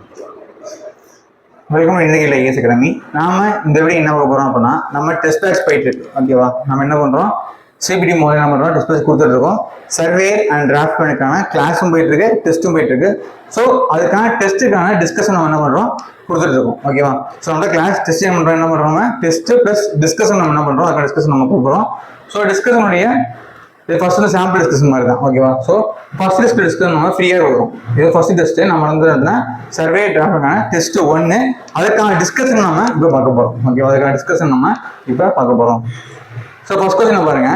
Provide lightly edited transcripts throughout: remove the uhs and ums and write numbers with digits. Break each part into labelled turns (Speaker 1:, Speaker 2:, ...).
Speaker 1: Welcome இன்னைக்கு IAS academy. நாம இந்த வீடியோ என்ன பார்க்க போறோம் அப்படின்னா, நம்ம டெஸ்ட் பேட்ச் போயிட்டு இருக்கு. ஓகேவா, நம்ம என்ன பண்றோம், சிபிடி மோதில் என்ன பண்றோம், டெஸ்ட் பேட்ச் கொடுத்துட்டு இருக்கோம். சர்வே அண்ட் டிராஃப்ட் பண்ணுக்கான கிளாஸும் போயிட்டு இருக்கு, டெஸ்ட்டும் போயிட்டு இருக்கு. ஸோ அதுக்கான டெஸ்ட்டுக்கான டிஸ்கஷன் நம்ம என்ன பண்றோம், கொடுத்துட்டு இருக்கோம். ஓகேவா, ஸோ நம்ம கிளாஸ் டெஸ்ட் என்ன பண்றோம், டெஸ்ட் பிளஸ் டிஸ்கஷன் நம்ம என்ன பண்றோம், அதுக்கான டிஸ்கஷன் நம்ம கொடுக்குறோம். ஸோ டிஸ்கஷனுடைய இது ஃபர்ஸ்ட் வந்து சாம்பிள் டிஸ்கஷன் மாதிரி தான். ஓகேவா, ஸோ ஃபர்ஸ்ட் டெஸ்ட் டிஸ்கஷன் நம்ம ஃப்ரீயாக வரும். இது ஃபர்ஸ்ட் டெஸ்ட் நம்ம வந்து சர்வே டிராஃப்ட்கான டெஸ்ட் 1, அதுக்கான டிஸ்கஷன் நம்ம இப்போ பார்க்க போறோம். ஓகேவா, அதுக்கான டிஸ்கஷன் நம்ம இப்போ பார்க்க போறோம். ஸோ ஃபர்ஸ்ட் கொஸ்டின் பாருங்க,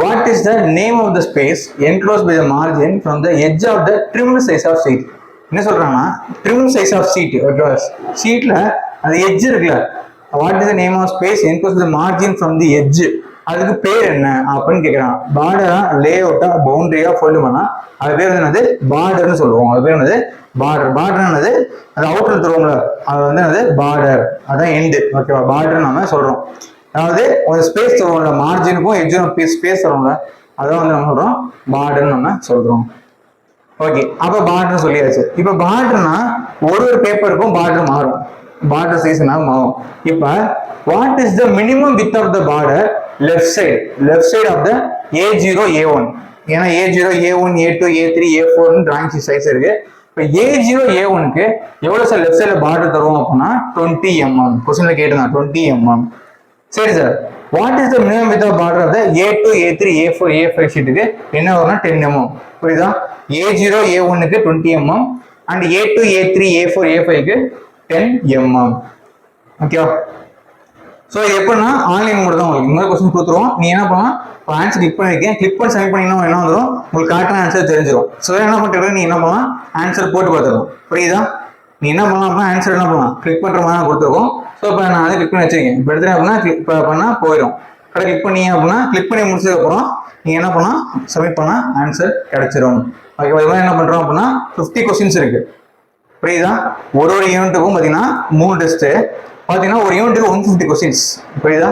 Speaker 1: what is the name of the space enclosed by the margin from the edge of the trim size of sheet? என்ன சொல்றாங்கன்னா, ட்ரிம் சைஸ் ஆஃப் சீட். ஓகேவா, சீட்ல அந்த எட்ஜ் இருக்குல்ல, what is the name of space enclosed by the margin from the edge, அதுக்கு பேர் என்ன அப்படின்னு கேட்கறான். பார்டரா, லே அவுட்டா, பவுண்டரியா சொல்லு பண்ணா அது பேர் என்னது, பார்டர்னு சொல்லுவோம். அது பேர் என்னது, பார்டர். பார்டர் என்னது, அது அவுட்டர் தருவோம்ல, அது வந்து என்னது பார்டர், அதான் எண்டு. ஓகேவா, பார்டர் நம்ம சொல்றோம். அதாவது ஒரு ஸ்பேஸ் தருவோம்ல, மார்ஜினுக்கும் எட்ஜுக்கும் ஸ்பேஸ் தருவோம்ல, அதான் வந்து நம்ம சொல்றோம் பார்டர்னு நம்ம சொல்றோம். ஓகே, அப்ப பார்டர் சொல்லியாச்சு. இப்ப பார்டர்னா ஒரு பேப்பருக்கும் பார்டர் மாறும், பார்டர் சைஸ்னால மாறும். இப்ப what is the minimum width of the border left side of the A0 A1? ஏன்னா A0 A1 A2 A3 A4 drawing size இருக்கு. இப்போ A0 A1க்கு எவ்வளவு சார் லெஃப்ட் சைடுல பார்டர் தருவோம் அப்படின்னா 20 mm. கொஸ்டின்ல கேட்டுதான் 20 mm. சரி sir, what is the minimum width of border of the A2 A3 A4 A5 ஷீட்டுக்கு என்ன வரும்னா 10 mm. புரியுதா, A0 A1க்கு 20 mm and A2 A3 A4 A5க்கு 10 mm. ஓகேவா, ஸோ இது எப்படின்னா ஆன்லைன் மோட் தான். உங்களுக்கு இன்னொரு கொஸ்டின் கொடுத்துருவோம், நீ என்ன பண்ணலாம், இப்போ ஆன்சர் கிளிக் பண்ணிருக்கேன், கிளிக் பண்ணி சப்மிட் பண்ணிங்கன்னா என்ன வந்துடும், உங்களுக்கு கரெக்டான ஆன்சர் தெரிஞ்சிடும். ஸோ என்ன பண்ணுறது, நீ என்ன பண்ணலாம், ஆன்சர் போட்டு பார்த்துருவோம். புரியுதா, நீ என்ன பண்ணலாம் அப்படின்னா ஆன்சர் என்ன பண்ணலாம், கிளிக் பண்ணுற மாதிரி கொடுத்துருக்கோம். ஸோ இப்போ நான் அதை கிளிக் பண்ணி வச்சிருக்கேன். இப்போ எடுத்துட்டேன் அப்படின்னா கிளிக் பண்ணால் போயிடும். கடை கிளிக் பண்ணீங்க அப்படின்னா, கிளிக் பண்ணி முடிச்சதுக்கப்புறம் நீங்கள் என்ன பண்ணலாம், சப்மிட் பண்ணால் ஆன்சர் கிடைச்சிடும். ஓகே, இதெல்லாம் என்ன பண்ணுறோம் அப்படின்னா 50 கொஸ்டின்ஸ் இருக்கு. புரியுதா, ஒரு யூனிட்டுக்கும் பார்த்தீங்கன்னா 3 டெஸ்ட்டு, பார்த்தீங்கன்னா ஒரு யூனிட்டுக்கு 150 கொஸ்டின்ஸ். புரியுதா,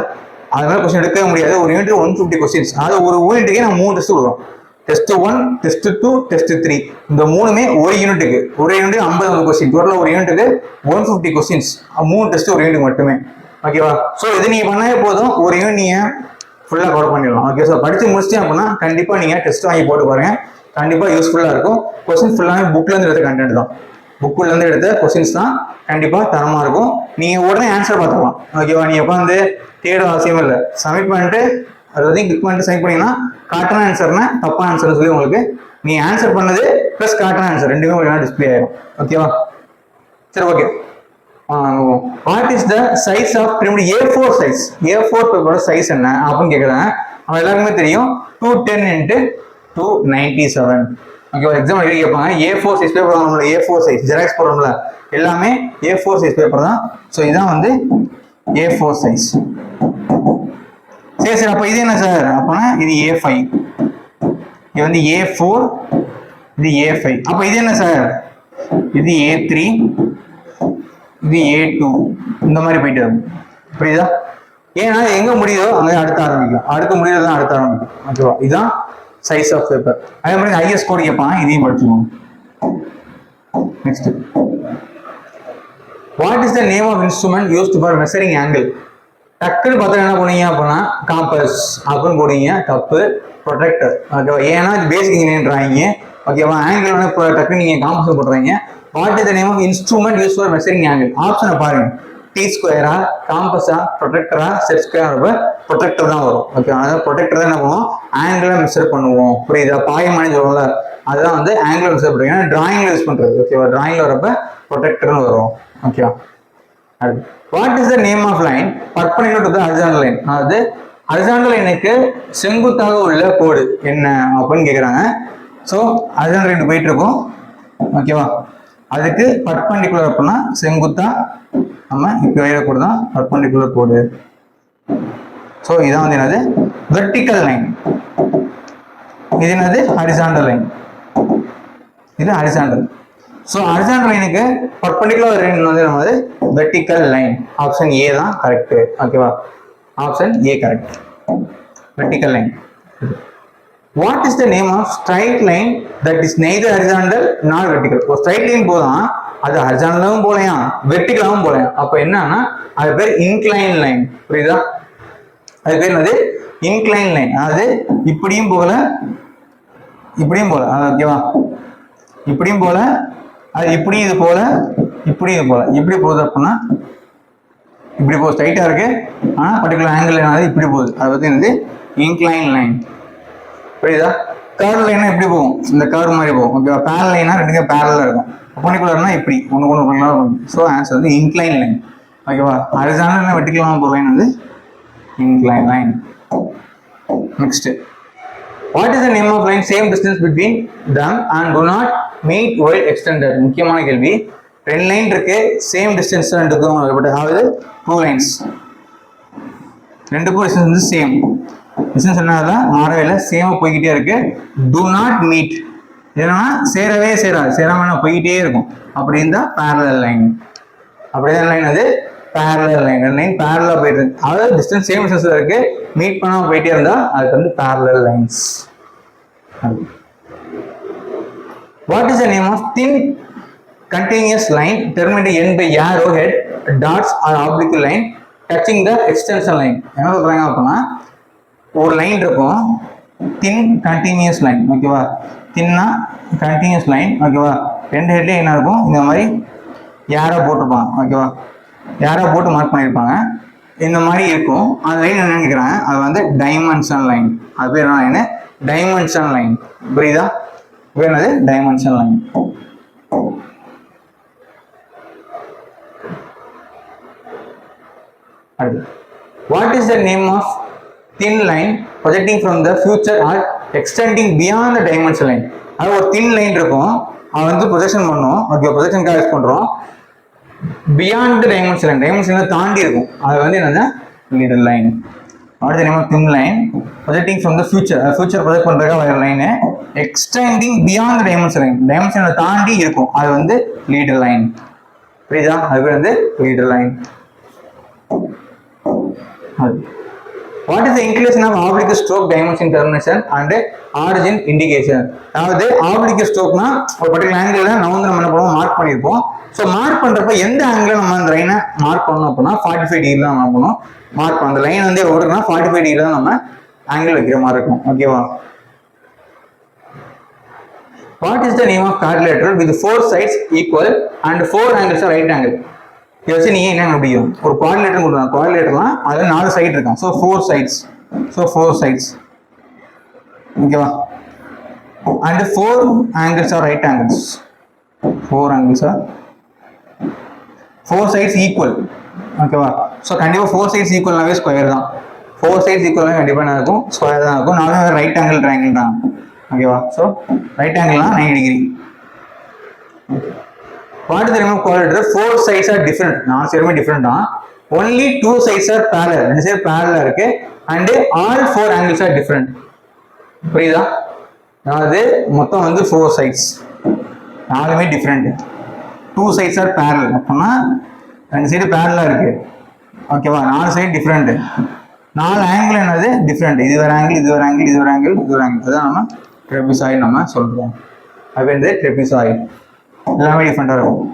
Speaker 1: அதனால கொஸ்டின் எடுக்கவே முடியாது. ஒரு யூனிட்டுக்கு 150 கொஸ்டின்ஸ், அதாவது ஒரு யூனிட்டுக்கே நான் 3 டெஸ்ட் கொடுக்குறோம். டெஸ்ட் 1, டெஸ்ட் 2, டெஸ்ட் 3, இந்த மூணுமே ஒரு யூனிட்டுக்கு 50 கொஸ்டின். டோட்டலாக ஒரு யூனிட்டுக்கு 150 கொஸ்டின்ஸ், 3 டெஸ்ட் ஒரு யூனிட் மட்டுமே. ஓகேவா, ஸோ இது நீங்கள் பண்ணவே போதும், ஒரு யூனிட் நீங்கள் ஃபுல்லாக கவர் பண்ணிடலாம். ஓகே, ஸோ படித்து முடிச்சிட்டேன் அப்படின்னா கண்டிப்பாக நீங்கள் டெஸ்ட் வாங்கி போட்டு பாருங்க, கண்டிப்பாக யூஸ்ஃபுல்லாக இருக்கும். கொஸ்டின் ஃபுல்லாகவே புக்லேருந்து எடுத்த கண்டென்ட் தான், புக்குலேருந்து எடுத்த கொஸ்டின்ஸ் தான், கண்டிப்பாக தரமாக இருக்கும். நீங்கள் உடனே ஆன்சர் பார்த்துக்கலாம். ஓகேவா, நீங்கள் உட்காந்து தேட அவசியம் இல்லை, சப்மிட் பண்ணிட்டு அதாவது கிளிக் பண்ணிட்டு சப்மிட் பண்ணீங்கன்னா கரெக்டான ஆன்சர்னா தப்பான ஆன்சர்னு சொல்லி உங்களுக்கு நீங்கள் ஆன்சர் பண்ணது ப்ளஸ் கரெக்டான ஆன்சர் ரெண்டுமே உங்களுக்கு டிஸ்பிளே ஆயிடும். ஓகேவா, சரி okay. What is the size of print A4 size? A4 பேப்பரோட சைஸ் என்ன அப்படின்னு கேட்குறாங்க. அவன் எல்லாருக்குமே தெரியும், 210 × 297. ஓகே, ஒரு எக்ஸாம் எழுதி கேட்பாங்க. A4 சைஸ் பேப்பர் தான், நம்மளோட A4 சைஸ் ஜெராக்ஸ் போடுறோம்ல, எல்லாமே A4 சைஸ் பேப்பர் தான். ஸோ இதான் வந்து A4 சைஸ். சரி சார், அப்போ இது என்ன சார் அப்படின்னா இது A5, இது வந்து A4, இது A5. அப்போ இது என்ன சார், இது A3, இது A2, இந்த மாதிரி போயிட்டு இருக்கும். புரியுதா, ஏன்னா எங்க முடியுதோ அங்கே அடுத்து ஆரம்பிக்கும், அடுத்து முடியுதோ தான் அடுத்து ஆரம்பிக்கும். ஓகேவா, இதுதான் சைஸ் ஆஃப் பேப்பர். அதே மாதிரி ஐஎஸ் கோட் கேட்பாங்க, இதையும் படிச்சுக்கோங்க. Next, what is the name of instrument used for measuring angle? டக்குன்னு பார்த்தா என்ன பண்ணுவீங்க அப்படின்னா காம்பஸ் அப்படின்னு போடுவீங்க, தப்பு, ப்ரொடெக்டர். ஓகேவா, ஏன்னா இது பேசிக் இன்ஜினியரிங் டிராயிங். ஓகேவா, ஆங்கிள் வந்து டக்குன்னு நீங்கள் காம்பஸ் போடுறீங்க. What is the name of instrument use for measuring angle? ஆப்ஷனை பாருங்க, T ஸ்கொயரா, காம்பஸா, ப்ரொடெக்டரா, செட் ஸ்கொயர், ப்ரொடெக்டர் தான் வரும். ஓகே, அதாவது ப்ரொடெக்டர் தான் என்ன பண்ணுவோம், ஆங்கிளை மெஷர் பண்ணுவோம். புரியுதா, பாயமானு சொல்லுவோம்ல, அதுதான் வந்து ஆங்கிள் மெஷர் பண்ணுறீங்க, டிராயிங்ல யூஸ் பண்ணுறது. ஓகேவா, டிராயிங்ல வரப்ப ப்ரொடெக்டர்னு வரும். ஓகேவா, what is the name of line perpendicular to the horizontal line? அதாவது ஹரிசாண்டல் லைனுக்கு செங்குத்தாக உள்ள கோடு என்ன அப்படின்னு கேட்குறாங்க. ஸோ ஹரிசாண்டல் லைன் போயிட்டு இருக்கும். ஓகேவா, அதுக்கு பர்பெண்டிகுலர் அப்படின்னா செங்குத்தா நம்ம இப்போ வரையக்கூட தான் பர்பெண்டிகுலர் கோடு. ஸோ இதான் வந்து என்னது வெர்டிக்கல் லைன், இது என்னது ஹரிசாண்டல் லைன், இது ஹரிசாண்டல். ஸோ ஹரிசாண்டல் லைனுக்கு பர்பெண்டிகுலர் லைன் வந்து நம்ம வெர்டிக்கல் லைன். ஆப்ஷன் ஏ தான் கரெக்ட். ஓகேவா, option A correct, vertical line. What is the name of straight line that is neither horizontal not vertical? ஒரு straight line போதான் அது ஹரிசாண்டலும் போலையாம் வெர்டிகலாவும் போலையாம். அப்ப என்னன்னா அது பேர் இன்க்ளைன் லைன். புரியுதா? அது பேர் என்னது? Incline line. அதாவது இப்படியும் போல இப்படியும் போல, ஓகேவா? இப்படியும் போல, அது இப்படியும் இது போல, இப்படியும் இது போல, இப்படி போகுது அப்படின்னா இப்படி போகுது, ஸ்ட்ரைட்டா இருக்கு, ஆனா பர்டிகுலர் ஆங்கிள் என்னது இப்படி போகுது, அதை பத்தி என்னது? Incline line. புரியுதா? கர்வ் லைனா எப்படி போகும்? இந்த கர்வ் மாதிரி போகும். ஓகேவா? பேரல் லைனா ரெண்டுமே பேரலா இருக்கும். பர்பெண்டிகுலர்னா இப்படி ஒன்று இருக்கும். ஸோ ஆன்சர் வந்து இன்க்ளைன் லைன். ஓகேவா? ஹரிசாண்டல் வெர்டிகலான போகிற லைன் வந்து incline line. Next, what is the name of line same distance between them and do not meet while extended? முக்கியமான கேள்வி. ரெண்டு லைன் இருக்கு, சேம் டிஸ்டன்ஸ் ரெண்டுக்கும், அதாவது டூ லைன்ஸ், ரெண்டுக்கும் டிஸ்டன்ஸ் வந்து சேம் டிஸ்டன்ஸ், என்னன்னா மாறவே இல்லை, சேமா போய்கிட்டே இருக்கு. do not meet ஏன்னா சேரவே சேராது, சேராம போய்கிட்டே இருக்கும். அப்படி இருந்தா parallel லைன். அப்படிதான் லைன் அது parallel லைன். லைன் parallel போயிட்டு இருக்கு, அதாவது டிஸ்டன்ஸ் சேம் டிஸ்டன்ஸ்ல இருக்கு, மீட் பண்ணாம போயிட்டே இருந்தா அதுக்கு வந்து parallel lines. What is the name of thin continuous line terminated end by arrowhead, dots or oblique line touching the extension line? என்ன சொல்றாங்க அப்படின்னா, ஒரு லைன் இருக்கும், தின் கண்டினியூஸ் லைன். ஓகேவா? தின்னா கண்டினியூஸ் லைன். ஓகேவா? ரெண்டு ஹெட்லேயும் என்ன இருக்கும், இந்த மாதிரி யாரோ போட்டிருப்பாங்க. ஓகேவா? யாரோ போட்டு மார்க் பண்ணியிருப்பாங்க, இந்த மாதிரி இருக்கும். அந்த லைன் என்ன நினைக்கிறாங்க, அது வந்து டைமென்ஷன் லைன். அது பேர் என்ன? Dimension line. புரியுதா? என்னது? Dimension line. What is the name of thin line projecting from the future or extending beyond the dimension line? அது ஒரு thin line இருக்கும், அது வந்து ப்ரொஜெக்ஷன் பண்ணும். ஓகே, ப்ரொஜெக்ஷன் யூஸ் பண்றோம். beyond the dimension line, dimension தாண்டி இருக்கும், அது வந்து என்னன்னா leader line. what is the name of thin line projecting from the future? future project பண்றதுக்கு வர line extending beyond the dimension line, dimension தாண்டி இருக்கும், அது வந்து லீடர் லைன். புரியுதா? அது வந்து leader line. What is the inclination of oblique stroke dimension termination and origin indication? அதாவது oblique strokeனா ஒரு பர்டிகுலர் ஆங்கிள் நம்ம வந்து என்ன பண்ணுவோம், மார்க் பண்ணியிருப்போம். ஸோ மார்க் பண்றப்ப எந்த ஆங்கிள் நம்ம அந்த லைனை மார்க் பண்ணணும் அப்படின்னா 45 டிகிரி தான் நம்ம பண்ணணும். மார்க் பண்ண அந்த லைன் வந்து ஓடுறதுனா 45 டிகிரி தான் நம்ம ஆங்கிள் வைக்கிற மாதிரி இருக்கும். ஓகேவா? What is the name of quadrilateral with 4 sides equal and 4 angles are right angle? இதை வச்சு நீங்க என்ன முடியும், ஒரு குவாட்ரிலேட்டர் கொடுக்குறாங்க, குவாட்ரிலேட்டர்லாம் அதுல 4 சைடு இருக்கும். So 4 sides, so 4 sides. ஓகேவா? And 4 angles are right angles. 4 angles are 4 sides equal. ஓகேவா? ஸோ கண்டிப்பா 4 sides ஈக்குவல்னாவே ஸ்கொயர் தான். 4 sides ஈக்குவல்னா கண்டிப்பா என்ன இருக்கும், ஸ்கொயர் தான் இருக்கும். நாலுமே ரைட் ஆங்கிள் ட்ரையாங்கிள் தான். ஓகேவா? ஸோ ரைட் ஆங்கிள்னா 90 degree. What is the name of quadrilateral? 4 sides are different. 4 சைடுமே டிஃபரெண்ட் தான். Only 2 sides are parallel. ரெண்டு சைடு parallel இருக்கு and all 4 angles are different. புரியுதா? அதாவது மொத்தம் வந்து 4 sides, நாலுமே டிஃபரெண்ட். 2 sides are parallel அப்படின்னா ரெண்டு சைடு parallel இருக்கு. ஓகேவா? 4 சைடு டிஃபரெண்ட். 4 ஆங்கிள் என்னது டிஃபரெண்ட். இது ஒரு ஆங்கிள், இது ஒரு ஆங்கிள், இது ஒரு ஆங்கிள், இது ஒரு ஆங்கிள். அதான் நம்ம ட்ரெபிசாய்டு நம்ம சொல்றோம். அது வந்து ட்ரெபிசாய்டு. எல்லாமே டிஃபரெண்டா இருக்கும்.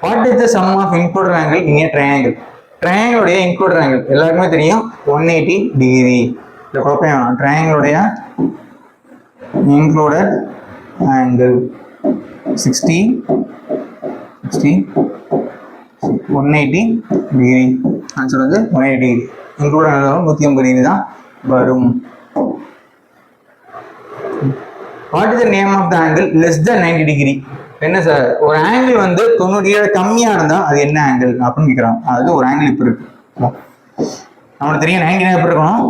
Speaker 1: What is the sum of included angle in a triangle? ட்ரையாங்கிளுடைய இன்க்ளூடட் ஆங்கிள் எல்லாருக்குமே தெரியும் 180 டிகிரி. இந்த குழப்பம் வேணாம். ட்ரையாங்கிளுடைய இன்க்ளூடட் ஆங்கிள் 60 180 டிகிரி. ஆன்சர் வந்து 180 டிகிரி. இன்க்ளூடட் ஆங்கிள் 180 டிகிரி தான் வரும். What is the name of the angle less than 90 degree? என்ன சார், ஒரு ஆங்கிள் வந்து 90 டிகிரி கம்மியா இருந்தா அது என்ன ஆங்கிள் அப்படின்னு கேட்கறாங்க. அதாவது ஒரு ஆங்கிள் இப்ப இருக்கு, நம்மளுக்கு தெரியும் 90 எப்படி இருக்கணும்,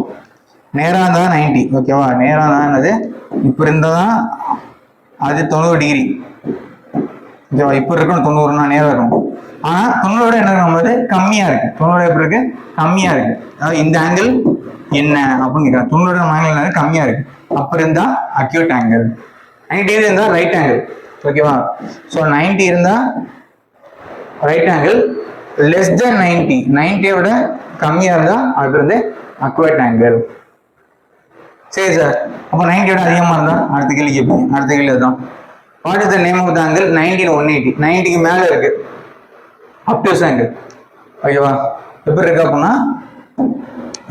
Speaker 1: நேரா இருந்தா 90. ஓகேவா? நேரா தான் என்னது, இப்ப இருந்தாதான் அது 90 டிகிரி. ஓகேவா? இப்ப இருக்கணும் 90னா நேரா இருக்கணும். ஆனா 90 என்ன இருக்கும்போது கம்மியா இருக்கு. 90 எப்படி இருக்கு, கம்மியா இருக்கு. அதாவது இந்த ஆங்கிள் என்ன அப்படின்னு கேட்கறாங்க. 90 ஆங்கிள் கம்மியா இருக்கு, அப்ப இருந்தா அக்யூட் ஆங்கிள். 90 டிகிரி இருந்தா ரைட் ஆங்கிள். ஓகேவா? ஸோ 90 இருந்தா ரைட் ஆங்கிள், லெஸ் தென் 90 90 விட கம்மியா இருந்தா அது வந்து அக்யூட் ஆங்கிள். சரி சார், அப்போ 90 விட அதிகமாக இருந்தால் அடுத்த கேள்வி கேட்பீங்க. அடுத்த கேள்வி தான், what is the name of the angle 90 180? 90க்கு மேலே இருக்கு அப்டியூஸ் ஆங்கிள். ஓகேவா? எப்படி இருக்கு அப்படின்னா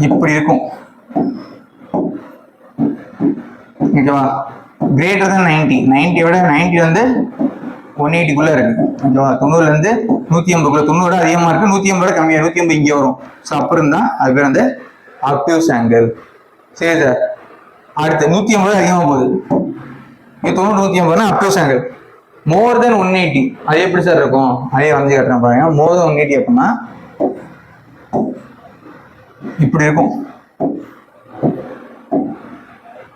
Speaker 1: இப்படி இருக்கும். ஓகேவா? கிரேட்டர் தான் 90 விட 90 வந்து 180க்குள்ள இருக்கு. ஓகேவா? 90லேருந்து 180க்குள்ள, 90 விட அதிகமாக இருக்கு, 180 விட கம்மியாக, 180 இங்கே வரும். ஸோ அப்புறம் இருந்தால் அது பேர் வந்து அப்டியூஸ் ஆங்கிள். சரி சார், அடுத்து 180 அதிகமாக போகுது, 90 180 அப்டியூஸ் ஆங்கிள். மோர் தென் 180 அது எப்படி சார் இருக்கும்? அதே வந்து கட்டுறேன் பாருங்க. மோர் தென் 180 அப்படின்னா இப்படி இருக்கும்.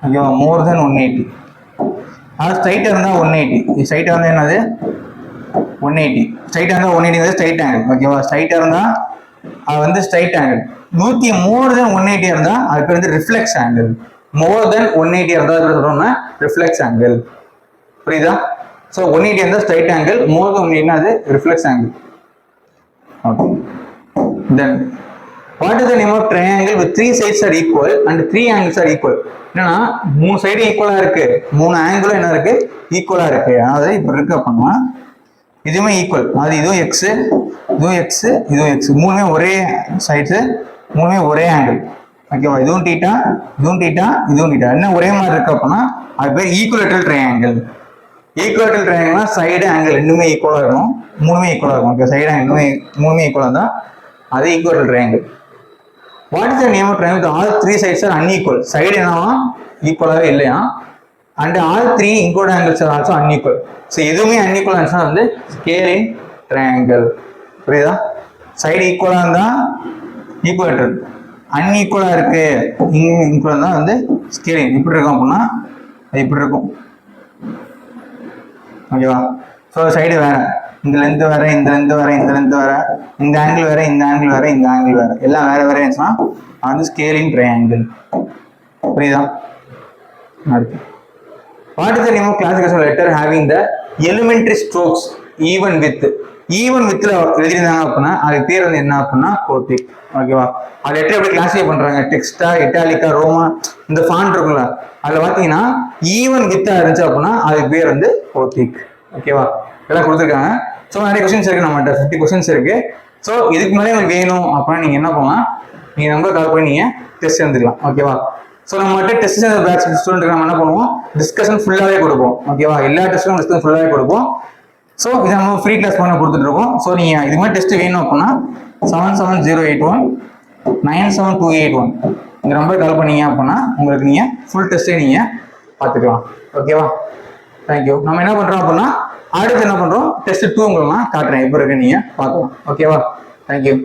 Speaker 1: ஓகேவா? மோர் தென் 180. அது ஸ்ட்ரைட்டாக இருந்தால் 180. ஸ்ட்ரைட்டாக இருந்தால் என்னது 180. ஸ்ட்ரைட்டாக இருந்தால் 180 ஸ்ட்ரைட் ஆங்கிள். ஓகேவா? ஸ்ட்ரைட்டாக இருந்தால் அது வந்து ஸ்ட்ரைட் ஆங்கிள். மோர் தென் 180 இருந்தால் அது பேர் வந்து ரிஃப்ளெக்ஸ் ஆங்கிள். மோர் தென் 180 இருந்தால் அது சொல்றோம்னா ரிஃப்ளெக்ஸ் ஆங்கிள். புரியுதா? ஸோ 180 இருந்தால் ஸ்ட்ரைட் ஆங்கிள், மோர் தென் 180 அது reflex angle. Okay. Then what is the name of triangle with 3 sides are equal and 3 angles are equal? என்னன்னா 3 சைடு ஈக்குவலா இருக்கு, 3 ஆங்கிளும் என்ன இருக்கு ஈக்குவலா இருக்கு. அதாவது இப்ப இருக்கு அப்படின்னா இதுவுமே ஈக்குவல், அதாவது இதுவும் எக்ஸ், இதுவும் எக்ஸ், இதுவும் எக்ஸ், மூணுமே ஒரே சைட்ஸ், மூணுமே ஒரே ஆங்கிள். ஓகேவா? இதுவும் டீட்டா, இதுவும் டீட்டா, இதுவும் டீட்டா, என்ன ஒரே மாதிரி இருக்கு அப்படின்னா அது பேர் ஈக்குவலேட்டரல் ட்ரையாங்கிள். ஈக்குவலேட்டரல் ட்ரையாங்கிள்னா சைடு ஆங்கிள் ரெண்டுமே ஈக்குவலா இருக்கும், மூணுமே ஈக்குவலா இருக்கும். ஓகே, சைடு ஆங்கிள் மூணுமே ஈக்குவலா இருந்தா அது equilateral triangle. What is the name of triangle all 3 sides are unequal? Side என்னவா ஈக்குவலாவே இல்லையா, and all 3 included angles are also unequal. ஸோ எதுவுமே அன்ஈக்குவல் ஆன்சர் வந்து ஸ்கேலிங் ட்ரையாங்கிள். புரியுதா? சைடு ஈக்குவலா இருந்தா ஈக்குவேட்டர், அன்ஈக்குவலா இருக்கு ஈக்குவல் தான் வந்து ஸ்கேலிங். இப்படி இருக்கும் அப்படின்னா அது இப்படி இருக்கும். ஓகேவா? ஸோ சைடு வேற, இந்த லென்த் வேற, இந்த லென்த் வேற, இந்த லென்த் வேற, இந்த ஆங்கிள் வேற, இந்த ஆங்கிள் வேற, இந்த ஆங்கிள் வேற, எல்லாம் வேற வேற இருந்துச்சுன்னா அது ஸ்கேலிங் ட்ரையாங்கிள். புரியுதா? அடுத்து what is the name of classification letter having the elementary strokes even with? Even வித்ல எழுதிருந்தாங்க அப்படின்னா அது பேர் வந்து என்ன அப்படின்னா கோத்திக். ஓகேவா? அது லெட்டர் எப்படி கிளாசிஃபை பண்றாங்க, டெக்ஸ்டா, இட்டாலிக்கா, ரோமா, இந்த ஃபாண்ட் இருக்குல்ல அதுல பாத்தீங்கன்னா ஈவன் வித்தா இருந்துச்சு அப்படின்னா அது பேர் வந்து கோத்திக். ஓகேவா? இதெல்லாம் கொடுத்துருக்காங்க. ஸோ நிறைய கொஸ்டின்ஸ் இருக்கு, நம்மகிட்ட 50 கொஸ்டின்ஸ் இருக்கு. ஸோ இதுக்கு மேலே உங்களுக்கு வேணும் அப்படின்னா நீங்க என்ன பண்ணலாம், நீங்க நம்பர் கால் பண்ணி நீங்க டெஸ்ட் எழுந்துக்கலாம். ஓகேவா? ஸோ நம்மகிட்ட டெஸ்ட் பேட்ச் ஸ்டூடெண்ட் நம்ம என்ன பண்ணுவோம், டிஸ்கஷன் ஃபுல்லாகவே கொடுப்போம். ஓகேவா? எல்லா டெஸ்ட்டும் டிஸ்கஷன் ஃபுல்லாகவே கொடுப்போம். ஸோ இதை நம்ம ஃப்ரீ கிளாஸ் பண்ண கொடுத்துட்டு இருக்கோம். ஸோ நீங்க இது மாதிரி டெஸ்ட் வேணும் அப்படின்னா 77081972281 இந்த நம்பர் கால் பண்ணீங்க அப்படின்னா உங்களுக்கு நீங்க ஃபுல் டெஸ்ட்டே நீங்க பார்த்துக்கலாம். ஓகேவா? தேங்க்யூ. நம்ம என்ன பண்றோம் அப்படின்னா அடுத்து என்ன பண்றோம், டெஸ்ட் 2 உங்களுக்கு நான் காட்டுறேன், இப்போ இருக்கு, நீங்க பார்க்கலாம். ஓகேவா? தேங்க்யூ.